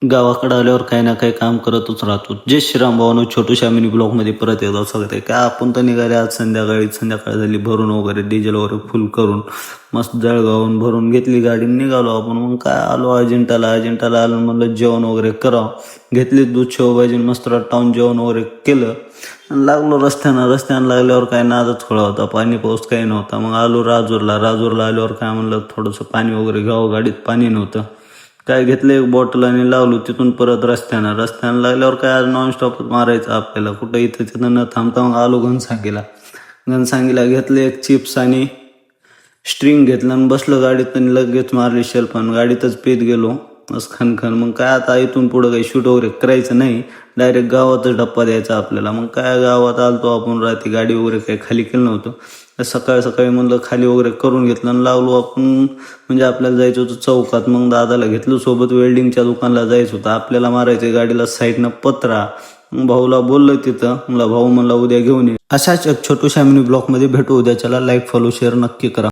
गावाकडे आल्यावर काही ना काही काम करतच राहतो. जय श्रीराम भावानो, छोटूशा मिनी ब्लॉगमध्ये परत येतो सगळे. काय आपण तर निघाले आज संध्याकाळ झाली, भरून वगैरे डिझेल वगैरे फुल करून मस्त जळगावून भरून घेतली गाडी, निघालो आपण. मग काय आलो अजिंठाला आलो, म्हणलं जेवण वगैरे करावं. घेतली दूध शेवभाजी, मस्त रट्टावून जेवण वगैरे केलं आणि लागलो रस्त्यानं लागल्यावर काय नादच खोळा होता, पाणी पाऊस काही नव्हता. मग आलो राजूरला आल्यावर काय म्हणलं थोडंसं पाणी वगैरे घ्यावं, गाडीत पाणी नव्हतं. काय घेतलं एक बॉटल आणि लावलो. तिथून परत रस्त्यानं लागल्यावर काय आज नॉनस्टॉप मारायचं आपल्याला, कुठं इथं तिथं न थांबता मग आलो घनसांगीला घेतलं एक चिप्स आणि स्ट्रिंग घेतलं आणि बसलो गाडीत आणि लगेच मारली शेल्फ आणि गाडीतच पेत गेलो बस खनखन. मग काय आता इथून पुढं काही शूट वगैरे करायचं नाही, डायरेक्ट गावातच डप्पा द्यायचा आपल्याला. मग काय गावात आलतो आपण, रात्री गाडी वगैरे काही खाली केलं नव्हतं. सकाळी म्हणलं खाली वगैरे करून घेतलं आणि लागलो आपण. म्हणजे आपल्याला जायचं होतं चौकात. मग दादाला घेतलं सोबत, वेल्डिंगच्या दुकानला जायचं होतं आपल्याला, मारायचं गाडीला साईडनं पत्रा. मग भाऊला बोललो तिथं, भाऊ म्हणला उद्या घेऊन ये. अशाच एक छोटूशा मिनी ब्लॉगमध्ये भेटू उद्याच्याला. लाईक फॉलो शेअर नक्की करा.